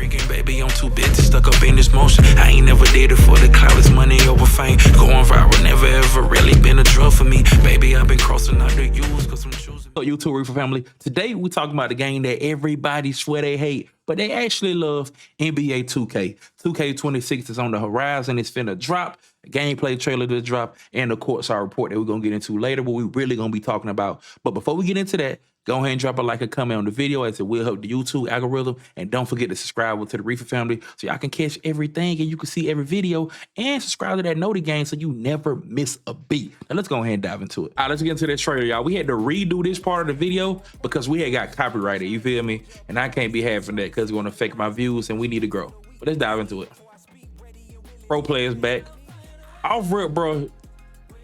freaking baby, I'm too busy, stuck up in this motion. I ain't never did it for the clout, it's money over fame. Going viral, never ever really been a drug for me. Baby, I've been crossing out the U's cause I'm choosing. YouTube Reefer family, today we talking about the game that everybody swear they hate, but they actually love, NBA 2K. 2K26 is on the horizon, it's finna drop. A gameplay trailer to drop, and the courtside report that we're gonna get into later, what we really gonna be talking about. But before we get into that, go ahead and drop a like and comment on the video as it will help the YouTube algorithm. And don't forget to subscribe to the Reefer family so y'all can catch everything and you can see every video, and subscribe to that Noti game so you never miss a beat. Now let's go ahead and dive into it. All right, let's get into this trailer, y'all. We had to redo this part of the video because we had got copyrighted, you feel me? And I can't be having that because it's gonna affect my views and we need to grow. But let's dive into it. Pro players back. Off rip, bro,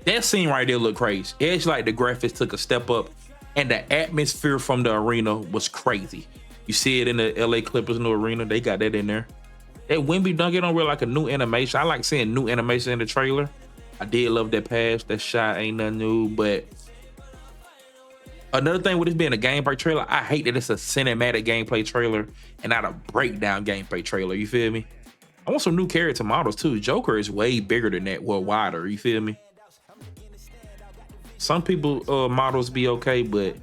that scene right there looked crazy. It's like the graphics took a step up and the atmosphere from the arena was crazy. You see it in the LA Clippers new arena. They got that in there. That Wemby dunk, it don't really like a new animation. I like seeing new animation in the trailer. I did love that pass. That shot ain't nothing new, but another thing with this being a gameplay trailer, I hate that it's a cinematic gameplay trailer and not a breakdown gameplay trailer. You feel me? I want some new character models too. Joker is way bigger than that, well wider. You feel me? Some people models be okay, but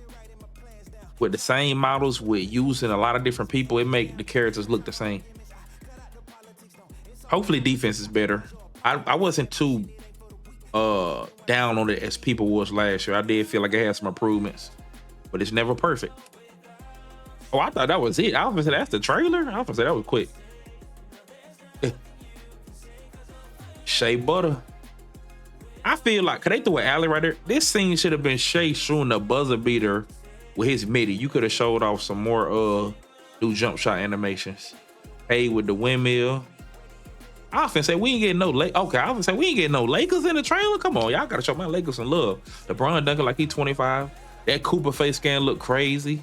with the same models with using a lot of different people, it make the characters look the same. Hopefully defense is better. I wasn't too down on it as people was last year. I did feel like it had some improvements, but it's never perfect. Oh, I thought that was it. I was gonna say that's the trailer. I was gonna say that was quick. Shea Butter. I feel like, cause they threw an alley right there. This scene should have been Shea shooting a buzzer beater with his midi. You could have showed off some more new jump shot animations. Hey, with the windmill. I often say we ain't getting no okay, I often say we ain't getting no Lakers in the trailer. Come on, y'all gotta show my Lakers some love. LeBron dunking like he 25. That Cooper face scan look crazy.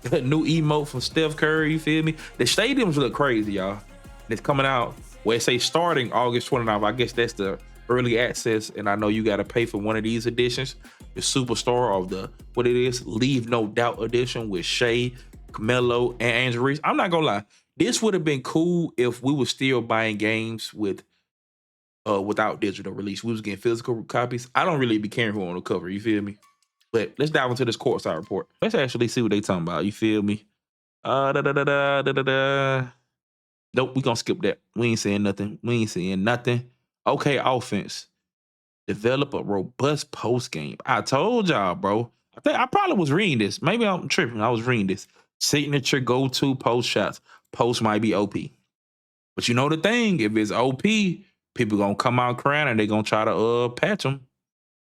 That new emote from Steph Curry, you feel me? The stadiums look crazy, y'all. It's coming out where it say starting August 29th. I guess that's the early access, and I know you got to pay for one of these editions, the superstar of the what it is, Leave No Doubt edition with Shea, Carmelo, and Angel Reese. I'm not gonna lie, this would have been cool if we were still buying games with without digital release. We was getting physical copies. I don't really be caring who on the cover, you feel me? But let's dive into this courtside report. Let's actually see what they talking about, you feel me? Nope, we gonna skip that. We ain't saying nothing. We ain't saying nothing. Okay, offense. Develop a robust post game. I told y'all, bro. I probably was reading this. Maybe I'm tripping. I was reading this. Signature go-to post shots. Post might be OP. But you know the thing, if it's OP, people gonna come out crying and they gonna try to patch them.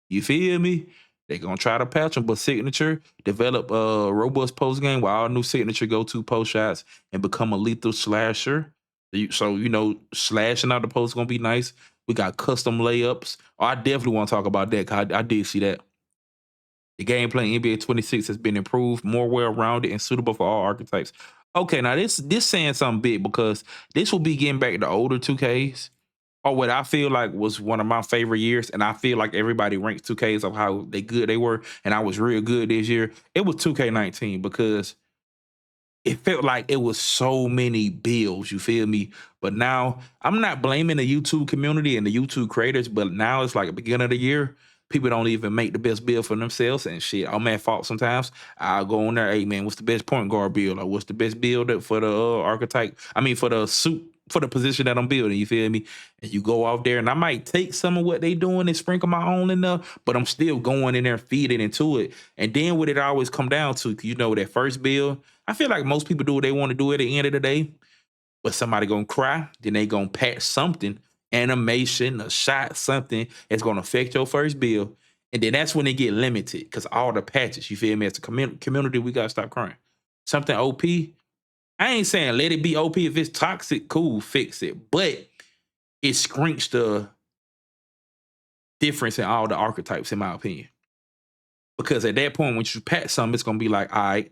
You feel me? They gonna try to patch them, but signature, develop a robust post game with all new signature go-to post shots and become a lethal slasher. So, you know, slashing out the post is going to be nice. We got custom layups. Oh, I definitely want to talk about that because I did see that. The gameplay in NBA 26 has been improved, more well-rounded, and suitable for all archetypes. Okay, now this saying something big because this will be getting back to older 2Ks, or what I feel like was one of my favorite years, and I feel like everybody ranks 2Ks of how good they were, and I was real good this year. It was 2K19 because it felt like it was so many builds, you feel me? But now, I'm not blaming the YouTube community and the YouTube creators, but now it's like the beginning of the year, people don't even make the best build for themselves and shit. I'm at fault sometimes. I'll go on there, hey man, what's the best point guard build? Or what's the best build for the archetype? I mean, for the suit, for the position that I'm building, you feel me? And you go out there and I might take some of what they doing and sprinkle my own in there, but I'm still going in there and feeding into it. And then what it always come down to, you know, that first build, I feel like most people do what they want to do at the end of the day, but somebody gonna cry, then they gonna patch something, animation, a shot, something that's gonna affect your first build. And then that's when they get limited because all the patches, you feel me? As a community, we gotta stop crying. Something OP, I ain't saying let it be OP. If it's toxic, cool, fix it. But it screeched the difference in all the archetypes, in my opinion. Because at that point, when you patch something, it's gonna be like, all right,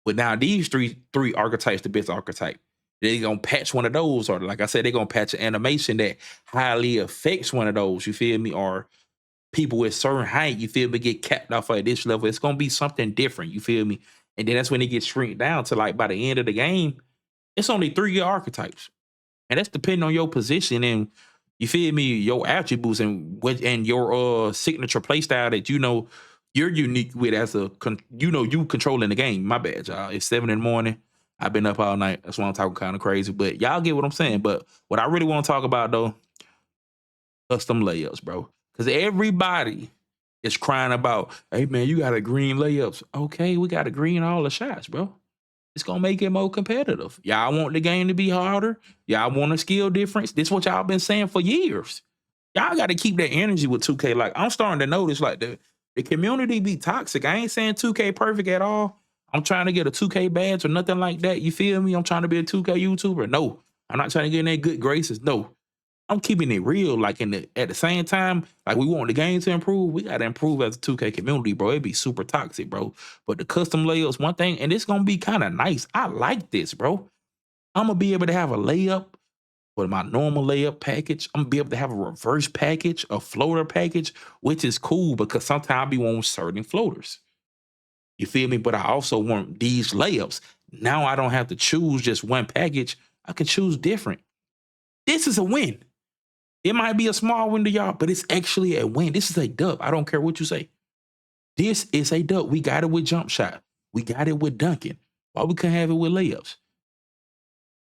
but now these three archetypes, the best archetype. They're gonna patch one of those, or like I said, they're gonna patch an animation that highly affects one of those, you feel me? Or people with certain height, you feel me, get capped off at this level. It's gonna be something different, you feel me? And then that's when it gets shrink down to like by the end of the game, It's only 3 archetypes. And that's depending on your position and you feel me, your attributes and what and your signature play style that you know you're unique with as you controlling the game. My bad, y'all. It's 7 in the morning. I've been up all night. That's why I'm talking kind of crazy. But y'all get what I'm saying. But what I really want to talk about though, custom layups, bro. Because everybody is crying about, hey man, you got a green layups. Okay, we got to green all the shots, bro. It's gonna make it more competitive. Y'all want the game to be harder. Y'all want a skill difference. This is what y'all been saying for years. Y'all got to keep that energy with 2K. Like I'm starting to notice, like the community be toxic. I ain't saying 2K perfect at all. I'm trying to get a 2K badge or nothing like that. You feel me? I'm trying to be a 2K YouTuber. No, I'm not trying to get in their good graces. No, I'm keeping it real. Like at the same time, like we want the game to improve, we gotta improve as a 2K community, bro. It'd be super toxic, bro. But the custom layups, one thing, and it's gonna be kind of nice. I like this, bro. I'm gonna be able to have a layup with my normal layup package. I'm gonna be able to have a reverse package, a floater package, which is cool because sometimes I be wanting certain floaters. You feel me? But I also want these layups. Now I don't have to choose just one package. I can choose different. This is a win. It might be a small win to y'all, but it's actually a win. This is a dub. I don't care what you say. This is a dub. We got it with jump shot. We got it with dunking. Why we couldn't have it with layups?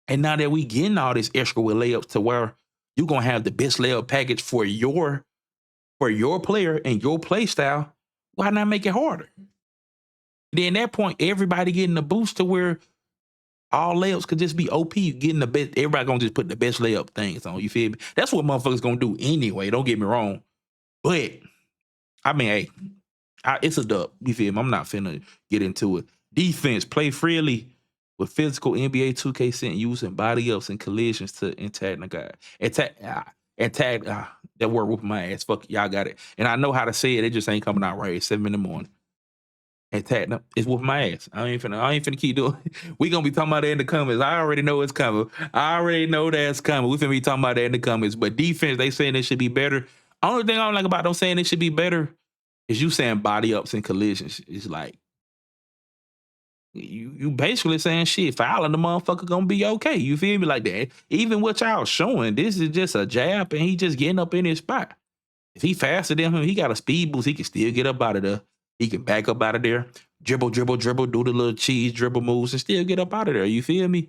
And now that we getting all this extra with layups to where you're gonna have the best layup package for your player and your play style, why not make it harder? Then at that point, everybody getting a boost to where all layups could just be OP. Getting the best, everybody gonna just put the best layup things on. You feel me? That's what motherfuckers gonna do anyway. Don't get me wrong. But I mean, hey, it's a dub. You feel me? I'm not finna get into it. Defense, play freely with physical NBA 2K sent using body ups and collisions to attack the guy. Attack, that word whooping my ass. Fuck, y'all got it. And I know how to say it. It just ain't coming out right. It's 7 in the morning. Attack them. It's whooping my ass. I ain't finna keep doing it. We gonna be talking about that in the comments. I already know it's coming. I already know that's coming. We finna be talking about that in the comments. But defense, they saying it should be better. Only thing I don't like about them saying it should be better is you saying body ups and collisions. It's like you basically saying shit, fouling the motherfucker gonna be okay. You feel me? Like that. Even what y'all showing, this is just a jab and he just getting up in his spot. If he faster than him, he got a speed boost, he can still get up out of there. He can back up out of there, dribble, dribble, dribble, do the little cheese dribble moves and still get up out of there. You feel me?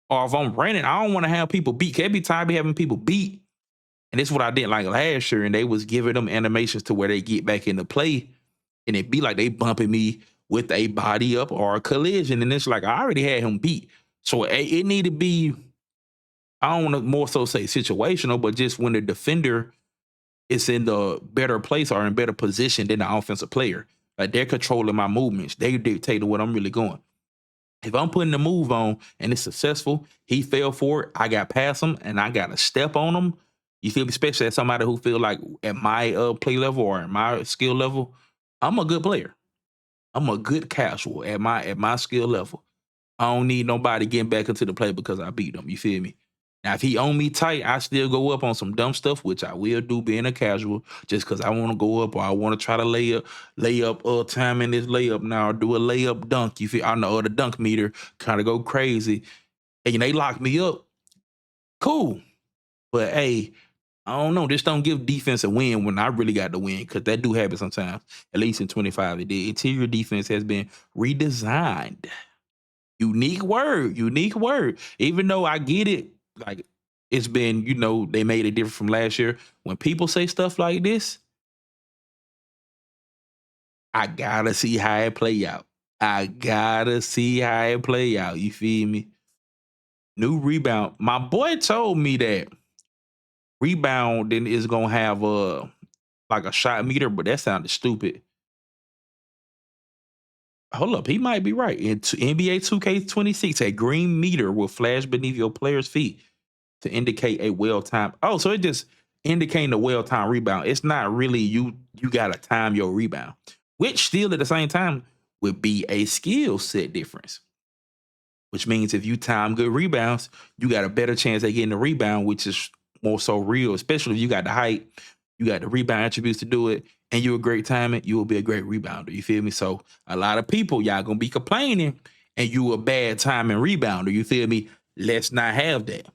Or if I'm running, I don't want to have people beat. Every time I be having people beat, and this is what I did like last year, and they was giving them animations to where they get back into play, and it be like they bumping me with a body up or a collision, and it's like I already had him beat. So it need to be, I don't want to more so say situational, but just when the defender is in the better place or in better position than the offensive player. Like they're controlling my movements. They dictating what I'm really going. If I'm putting the move on and it's successful, he fell for it. I got past him and I got to step on him. You feel me? Especially as somebody who feel like at my play level or at my skill level, I'm a good player. I'm a good casual at my skill level. I don't need nobody getting back into the play because I beat him. You feel me? Now, if he on me tight, I still go up on some dumb stuff, which I will do being a casual, just because I want to go up or I want to try to lay up time in this layup now or do a layup dunk. You feel I know the dunk meter kind of go crazy. And they lock me up. Cool. But hey, I don't know. Just don't give defense a win when I really got the win, because that do happen sometimes. At least in 25, the interior defense has been redesigned. Unique word, unique word. Even though I get it, like it's been, they made it different from last year. When people say stuff like this, I gotta see how it play out. I gotta see how it play out. You feel me? New rebound. My boy told me that rebounding is gonna have like a shot meter, but that sounded stupid. Hold up, he might be right. In NBA 2K26, a green meter will flash beneath your player's feet to indicate a well-timed. Oh, so it just indicating a well-timed rebound. It's not really you gotta time your rebound, which still at the same time would be a skill set difference. Which means if you time good rebounds, you got a better chance at getting the rebound, which is more so real, especially if you got the height, you got the rebound attributes to do it, and you're a great timing, you will be a great rebounder. You feel me? So a lot of people, y'all gonna be complaining, and you a bad timing rebounder. You feel me? Let's not have that.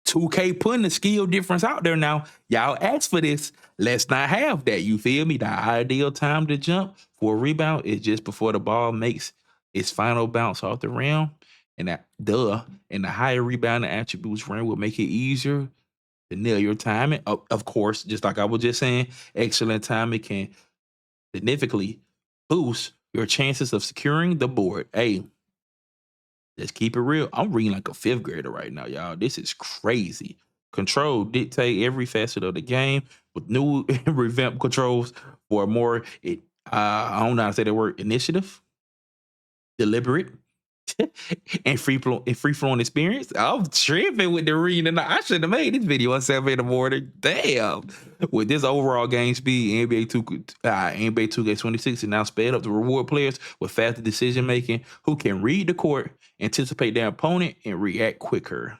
2K putting the skill difference out there now. Y'all asked for this. Let's not have that. You feel me? The ideal time to jump for a rebound is just before the ball makes its final bounce off the rim. And and the higher rebounding attributes rim will make it easier to nail your timing. Of course, just like I was just saying, excellent timing can significantly boost your chances of securing the board. Hey, let's keep it real. I'm reading like a fifth grader right now, y'all. This is crazy. Control dictate every facet of the game with new revamped controls for a more, I don't know how to say that word, initiative, deliberate, and free flowing experience. I'm tripping with the reading. I should have made this video at 7 in the morning. Damn. With this overall game speed, NBA 2K26 is now sped up to reward players with faster decision making who can read the court, anticipate their opponent, and react quicker.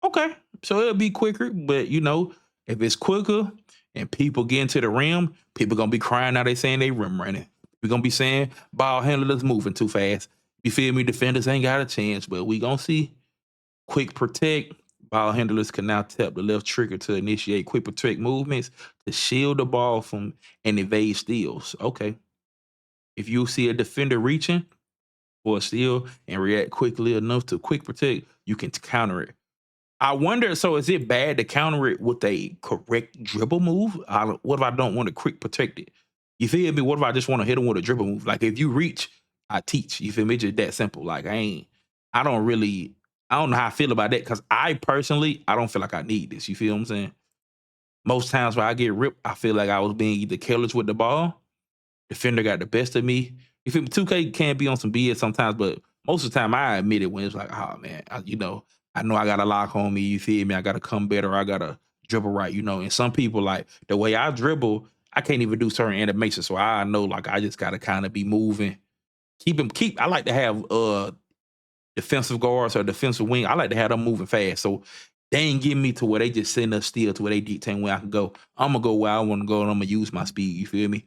Okay, so it'll be quicker, but if it's quicker and people get into the rim, people gonna be crying out. They saying they rim running. We're gonna be saying ball handlers moving too fast. You feel me? Defenders ain't got a chance, but we gonna see quick protect. Ball handlers can now tap the left trigger to initiate quick protect movements to shield the ball from and evade steals. Okay. If you see a defender reaching for a steal and react quickly enough to quick protect, you can counter it. I wonder, so is it bad to counter it with a correct dribble move? What if I don't want to quick protect it? You feel me? What if I just want to hit him with a dribble move? Like if you reach, I teach. You feel me? It's just that simple. Like I don't know how I feel about that because I personally, I don't feel like I need this. You feel what I'm saying? Most times when I get ripped, I feel like I was being either careless with the ball, defender got the best of me. You feel me? 2K can be on some BS sometimes, but most of the time I admit it when it's like, oh man, I know I got to lock on me. You feel me? I got to come better. I got to dribble right, And some people, like, the way I dribble, I can't even do certain animations. So I know, like, I just got to kind of be moving. I like to have defensive guards or defensive wing. I like to have them moving fast. So they ain't getting me to where they just sitting up still to where they dictate where I can go. I'm going to go where I want to go, and I'm going to use my speed. You feel me?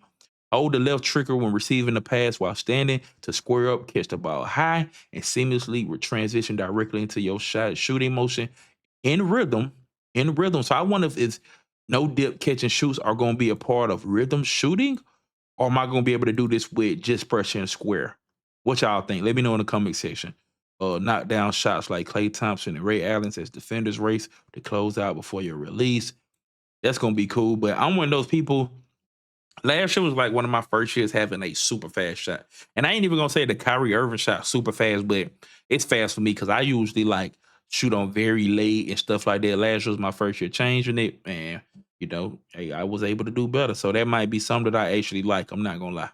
Hold the left trigger when receiving the pass while standing to square up, catch the ball high, and seamlessly transition directly into your shooting motion in rhythm. So I wonder if no dip catch and shoots are going to be a part of rhythm shooting, or am I going to be able to do this with just pressure and square? What y'all think? Let me know in the comment section. Knock down shots like Klay Thompson and Ray Allen as defenders race to close out before your release. That's going to be cool, but I'm one of those people. Last year was like one of my first years having a super fast shot. And I ain't even gonna say the Kyrie Irving shot super fast, but it's fast for me because I usually like shoot on very late and stuff like that. Last year was my first year changing it, and hey, I was able to do better. So that might be something that I actually like. I'm not gonna lie.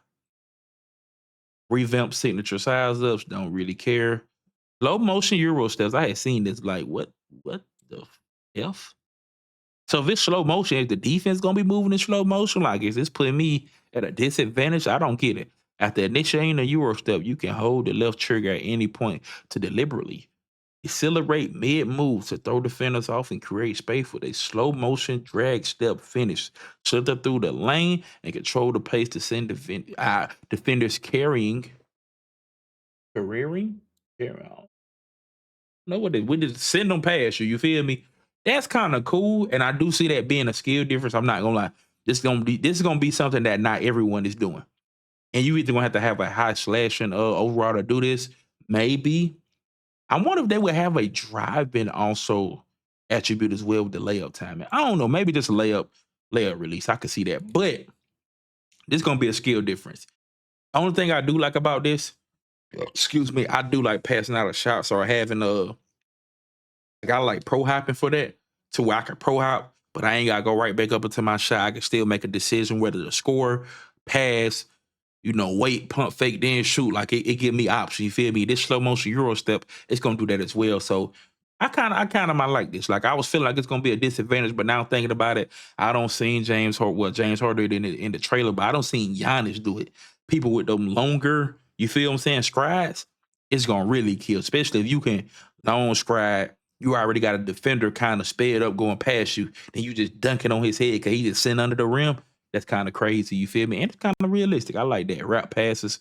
Revamp signature size ups, don't really care. Low motion Euro steps. I had seen this like what the F? So if it's slow motion, is the defense gonna be moving in slow motion? Like, is this putting me at a disadvantage? I don't get it. After initiating a Euro step, you can hold the left trigger at any point to deliberately accelerate mid-move to throw defenders off and create space with a slow motion drag step finish. Slither through the lane and control the pace to send defenders carrying. I don't know what we just send them past you. You feel me? That's kind of cool, and I do see that being a skill difference. I'm not gonna lie. This is gonna be something that not everyone is doing, and you either gonna have a high slashing overall to do this. Maybe I wonder if they would have a driving also attribute as well with the layup timing. I don't know. Maybe just a layup release. I could see that, but this is gonna be a skill difference. Only thing I do like about this, excuse me, I do like passing out of shots or having I got like pro hopping for that to where I can pro hop, but I ain't gotta go right back up into my shot. I can still make a decision whether to score, pass, wait, pump, fake, then shoot. Like it give me options. You feel me? This slow motion Euro step, it's gonna do that as well. So I kind of might like this. Like I was feeling like it's gonna be a disadvantage, but now thinking about it, I don't see James Harden in the trailer, but I don't see Giannis do it. People with them longer, you feel what I'm saying, strides, it's gonna really kill, especially if you can long stride. You already got a defender kind of sped up going past you, then you just dunking on his head because he just sitting under the rim. That's kind of crazy. You feel me? And it's kind of realistic. I like that. Rap passes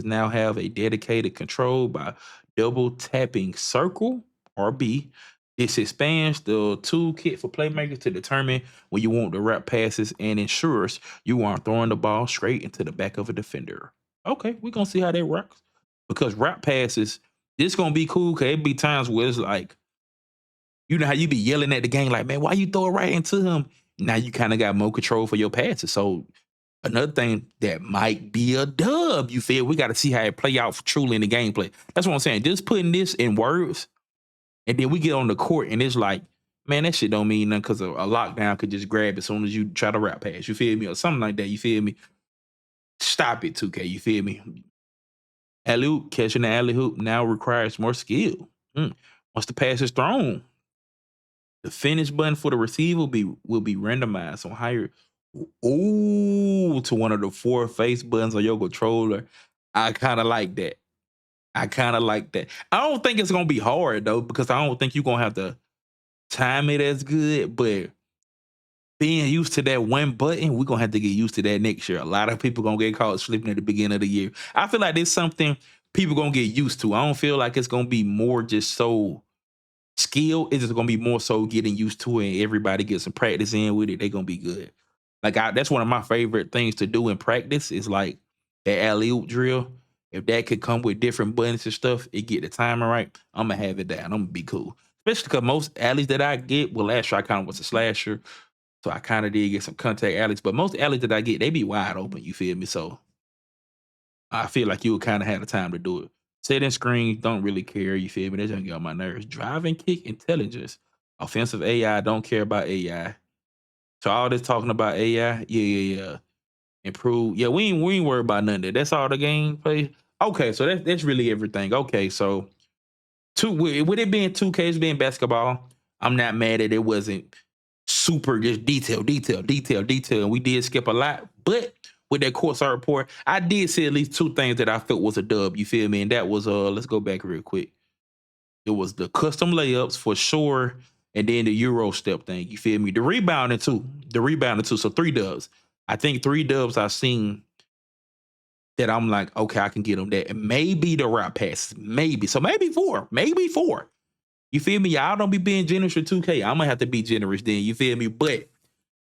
now have a dedicated control by double tapping circle or B. This expands the toolkit for playmakers to determine when you want the rap passes and ensures you aren't throwing the ball straight into the back of a defender. Okay, we're gonna see how that works. Because rap passes, this gonna be cool because it be times where it's like, you know how you be yelling at the game, like, man, why you throw it right into him? Now you kind of got more control for your passes. So another thing that might be a dub, you feel? We got to see how it play out truly in the gameplay. That's what I'm saying. Just putting this in words, and then we get on the court, and it's like, man, that shit don't mean nothing because a lockdown could just grab as soon as you try to rap pass. You feel me? Or something like that. You feel me? Stop it, 2K. You feel me? Alley oop, catching the alley hoop now requires more skill. Once the pass is thrown, the finish button for the receiver will be randomized on higher. To one of the 4 face buttons on your controller. I kind of like that. I kind of like that. I don't think it's gonna be hard though, because I don't think you're gonna have to time it as good. But being used to that one button, we're gonna have to get used to that next year. A lot of people gonna get caught sleeping at the beginning of the year. I feel like there's something people gonna get used to. I don't feel like it's gonna be more just so skill. It's just gonna be more so getting used to it, and everybody gets some practice in with it. They're gonna be good. Like that's one of my favorite things to do in practice is like that alley oop drill. If that could come with different buttons and stuff, it get the timer right. I'm gonna have it down. I'm gonna be cool. Especially because most alleys that I get, well, last year I kind of was a slasher, so I kind of did get some contact alleys. But most alleys that I get, they be wide open. You feel me? So I feel like you would kind of have the time to do it. Setting screens don't really care. You feel me? That's gonna get on my nerves. Driving kick intelligence. Offensive AI don't care about AI. So all this talking about AI, yeah. Improve. Yeah, we ain't worried about none of that. That's all the gameplay. Okay, so that's really everything. Okay, so with it being 2K, it's being basketball, I'm not mad that it wasn't super just detail. And we did skip a lot, but with that course art report, I did see at least 2 things that I felt was a dub. You feel me? And that was let's go back real quick. It was the custom layups for sure, and then the Euro step thing. You feel me? The rebounding too. So 3 dubs. I think 3 dubs I've seen that I'm like, okay, I can get them that. And maybe the route passes. Maybe. So maybe 4. Maybe 4. You feel me? Y'all don't be being generous with 2K. I'm gonna have to be generous then. You feel me? But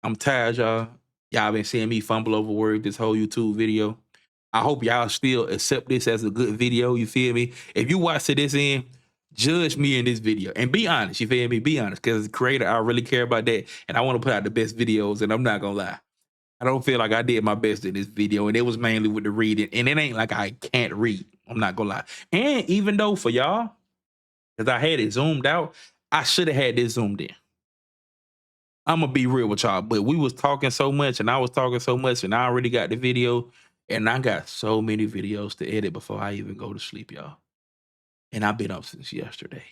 I'm tired, y'all. Y'all been seeing me fumble over words this whole YouTube video. I hope y'all still accept this as a good video. You feel me? If you watch to this end, judge me in this video and be honest. You feel me? Be honest, because as a creator, I really care about that, and I want to put out the best videos. And I'm not gonna lie, I don't feel like I did my best in this video, and it was mainly with the reading. And it ain't like I can't read. I'm not gonna lie. And even though for y'all, because I had it zoomed out, I should have had this zoomed in. I'm gonna be real with y'all, but we was talking so much, and I was talking so much, and I already got the video, and I got so many videos to edit before I even go to sleep, y'all. And I've been up since yesterday.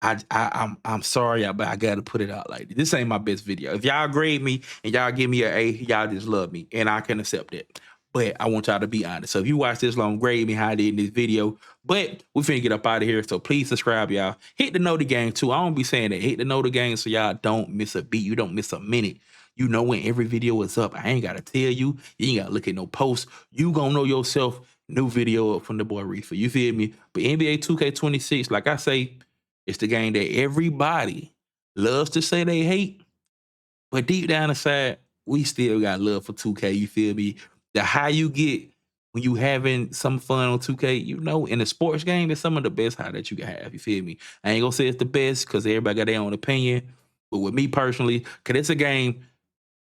I'm sorry, but I gotta put it out like this. This ain't my best video. If y'all grade me and y'all give me an A, y'all just love me, and I can accept it. But I want y'all to be honest. So if you watch this long, grade me how I did in this video. But we finna get up out of here. So please subscribe, y'all. Hit the note game too. I don't be saying that. Hit the note game so y'all don't miss a beat. You don't miss a minute. You know when every video is up. I ain't gotta tell you. You ain't gotta look at no posts. You gonna know yourself. New video up from the boy Reefer. You feel me? But NBA 2K26, like I say, it's the game that everybody loves to say they hate. But deep down inside, we still got love for 2K. You feel me? The high you get when you having some fun on 2K, you know, in a sports game, it's some of the best high that you can have. You feel me? I ain't gonna say it's the best because everybody got their own opinion. But with me personally, because it's a game,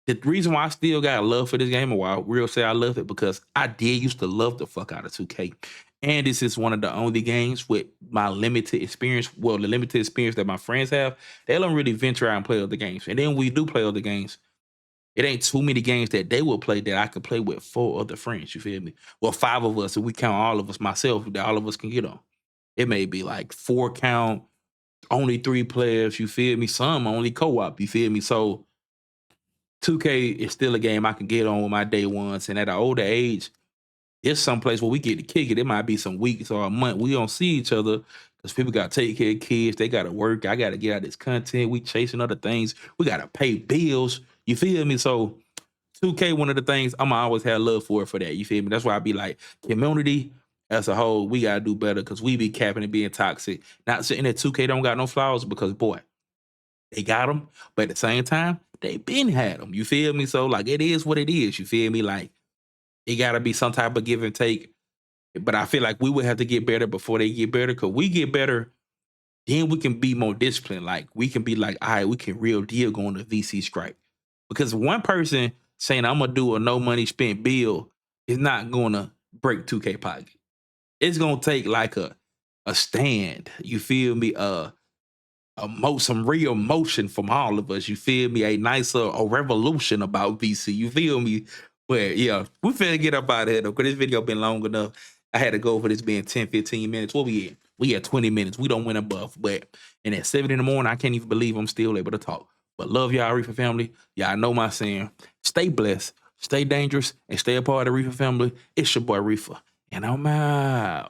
the reason why I still got love for this game, or why I real say I love it, because I did used to love the fuck out of 2K. And this is one of the only games with my limited experience, well, the limited experience that my friends have, they don't really venture out and play other games. And then we do play other games. It ain't too many games that they will play that I could play with 4 other friends. You feel me? Well, 5 of us, if we count all of us, myself, that all of us can get on. It may be like 4 count, only 3 players. You feel me? Some only co-op. You feel me? So 2K is still a game I can get on with my day ones. And at an older age, it's some place where we get to kick it. It might be some weeks or a month. We don't see each other because people got to take care of kids. They got to work. I got to get out this content. We chasing other things. We got to pay bills. You feel me? So 2K, one of the things I'm always have love for that. You feel me? That's why I be like, community as a whole, we gotta do better because we be capping and being toxic. Not saying that 2K don't got no flaws because boy, they got them, but at the same time, they been had them. You feel me? So like it is what it is. You feel me? Like it gotta be some type of give and take. But I feel like we would have to get better before they get better. Cause we get better, then we can be more disciplined. Like we can be like, all right, we can real deal go on the VC strike. Because one person saying I'm gonna do a no money spent bill is not gonna break 2K pocket. It's gonna take like a stand. You feel me? Some real motion from all of us. You feel me? A nice a revolution about VC. You feel me? But yeah, we finna get up out of here though, because this video been long enough. I had to go for this being 10, 15 minutes. What we at? We at 20 minutes. We don't win a buff. But and at 7 in the morning, I can't even believe I'm still able to talk. But love y'all, Reefer family. Y'all know my saying. Stay blessed, stay dangerous, and stay a part of the Reefer family. It's your boy Reefer. And I'm out.